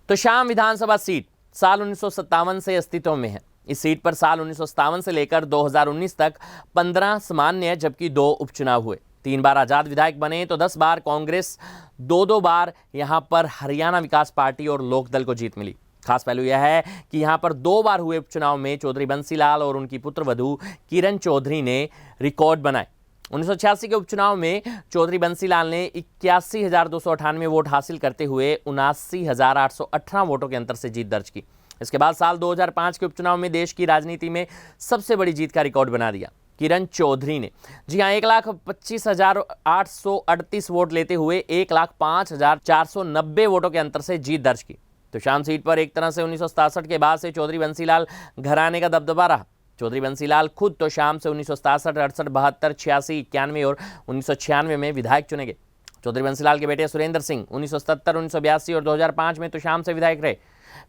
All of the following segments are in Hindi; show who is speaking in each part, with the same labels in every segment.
Speaker 1: तोशाम विधानसभा सीट साल 1957 से अस्तित्व में है। इस सीट पर साल 1957 से लेकर 2019 तक 15 सामान्य जबकि 2 उपचुनाव हुए। 3 बार आजाद विधायक बने तो 10 बार कांग्रेस, 2 बार यहां पर हरियाणा विकास पार्टी और लोकदल को जीत मिली। खास पहलू यह है कि यहां पर 2 बार हुए उपचुनाव में चौधरी बंसीलाल और उनकी पुत्रवधू किरण चौधरी ने रिकॉर्ड बनाए। 1986 के उपचुनाव में चौधरी बंसीलाल ने 81,298 वोट हासिल करते हुए 79,818 वोटों के अंतर से जीत दर्ज की। इसके बाद साल 2005 के उपचुनाव में देश की राजनीति में सबसे बड़ी जीत का रिकॉर्ड बना दिया किरण चौधरी ने। जी हां, 1,25,838 वोट लेते हुए 1,05,490 वोटों के अंतर से जीत दर्ज की। तोशाम सीट पर एक तरह से 1967 के बाद से चौधरी बंसीलाल घराने का दबदबा रहा। चौधरी बंसीलाल खुद तोशाम से 1967, 68, 72, 86, 91 और 1996 में विधायक चुने गए। चौधरी बंसीलाल के बेटे सुरेंद्र सिंह 1970, 1982 और 2005 में तोशाम से विधायक रहे।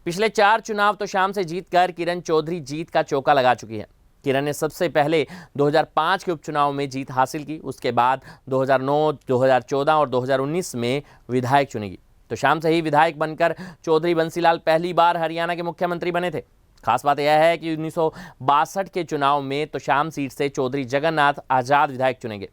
Speaker 1: पिछले 4 चुनाव तोशाम से जीतकर किरण चौधरी जीत का चौका लगा चुकी है। किरण ने सबसे पहले 2005 के उपचुनाव में जीत हासिल की, उसके बाद 2009, 2014 और 2019 में विधायक चुनेगी। तोशाम से ही विधायक बनकर चौधरी बंसीलाल पहली बार हरियाणा के मुख्यमंत्री बने थे। खास बात यह है कि 1962 के चुनाव में तोशाम सीट से चौधरी जगन्नाथ आजाद विधायक चुने गए।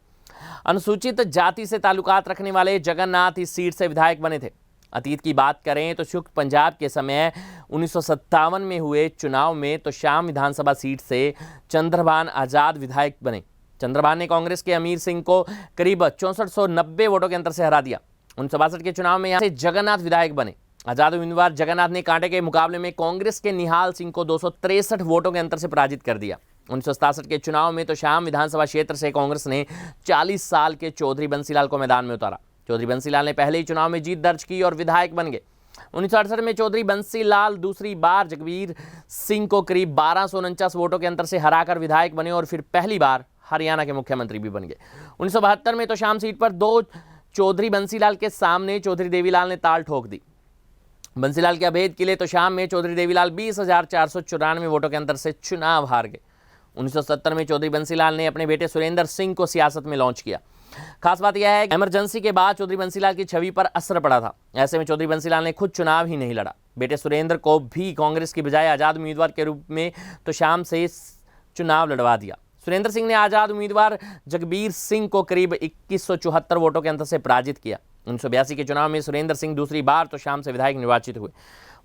Speaker 1: अनुसूचित जाति से ताल्लुकात रखने वाले जगन्नाथ इस सीट से विधायक बने थे। अतीत की बात करें तो शुक्ल पंजाब के समय 1957 में हुए चुनाव में तोशाम विधानसभा सीट से चंद्रभान आजाद विधायक बने। चंद्रभान ने कांग्रेस के अमीर सिंह को करीब 6490 वोटों के अंतर से हरा दिया। 1962 के चुनाव में यहां से जगन्नाथ विधायक बने। आजाद उम्मीदवार जगन्नाथ ने कांटे के मुकाबले में कांग्रेस के निहाल सिंह को 263 वोटों के अंतर से पराजित कर दिया। 1967 के चुनाव में तोशाम विधानसभा क्षेत्र से कांग्रेस ने 40 साल के चौधरी बंसीलाल को मैदान में उतारा। चौधरी बंसीलाल ने पहले ही चुनाव में जीत दर्ज की और विधायक बन गए। 1968 में चौधरी बंसीलाल दूसरी बार जगबीर सिंह को करीब 1249 वोटों के अंतर से हराकर विधायक बने और फिर पहली बार हरियाणा के मुख्यमंत्री भी बन गए। 1972 में तोशाम सीट पर 2 चौधरी बंसीलाल के सामने चौधरी देवीलाल ने ताल ठोक दी। बंसीलाल के अभेद के लिए तोशाम में चौधरी देवीलाल 20,494 वोटों के अंतर से चुनाव हार गए। 1970 में चौधरी बंसीलाल ने अपने बेटे सुरेंद्र सिंह को सियासत में लॉन्च किया। खास बात यह है कि इमरजेंसी के बाद चौधरी बंसीलाल की छवि पर असर पड़ा था। ऐसे में चौधरी बंसीलाल ने खुद चुनाव ही नहीं लड़ा। बेटे सुरेंद्र को भी कांग्रेस की बजाय आजाद उम्मीदवार के रूप में तोशाम से चुनाव लड़वा दिया। सुरेंद्र सिंह ने आजाद उम्मीदवार जगबीर सिंह को करीब 2174 वोटों के अंतर से पराजित किया। 1982 के चुनाव में सुरेंद्र सिंह दूसरी बार तोशाम से विधायक निर्वाचित हुए।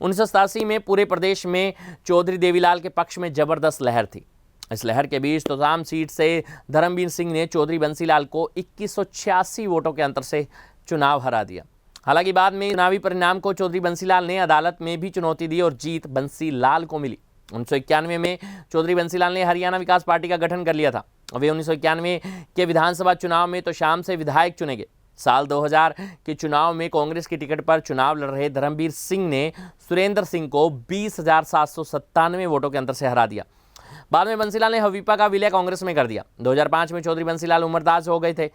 Speaker 1: 1987 में पूरे प्रदेश में चौधरी देवीलाल के पक्ष में जबरदस्त लहर थी। इस लहर के बीच तोशाम सीट से धर्मवीर सिंह ने चौधरी बंसीलाल को 2186 वोटों के अंतर से चुनाव हरा दिया। हालांकि बाद में चुनावी परिणाम को चौधरी बंसीलाल ने अदालत में भी चुनौती दी और जीत बंसीलाल को मिली। 1991 में चौधरी बंसीलाल ने हरियाणा विकास पार्टी का गठन कर लिया था। वे 1991 के विधानसभा चुनाव में तोशाम से विधायक चुने गए। साल 2000 के चुनाव में कांग्रेस की टिकट पर चुनाव लड़ रहे धर्मवीर सिंह ने सुरेंद्र सिंह को 20,797 वोटों के अंतर से हरा दिया। बाद में बंसीलाल ने हवीपा का विलय कांग्रेस में कर दिया। 2005 में चौधरी बंसीलाल उम्रदराज हो गए थे,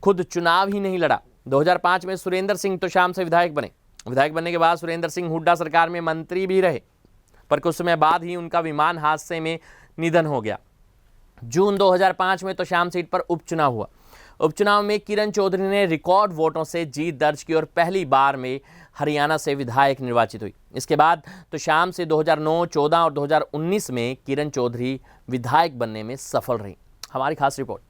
Speaker 1: खुद चुनाव ही नहीं लड़ा। 2005 में सुरेंद्र सिंह तोशाम से विधायक बने। विधायक बनने के बाद सुरेंद्र सिंह हुड्डा सरकार में मंत्री भी रहे, पर कुछ समय बाद ही उनका विमान हादसे में निधन हो गया। जून 2005 में तोशाम सीट पर उपचुनाव हुआ। उपचुनाव में किरण चौधरी ने रिकॉर्ड वोटों से जीत दर्ज की और पहली बार में हरियाणा से विधायक निर्वाचित हुई। इसके बाद तोशाम से 2009, 14 और 2019 में किरण चौधरी विधायक बनने में सफल रही। हमारी खास रिपोर्ट।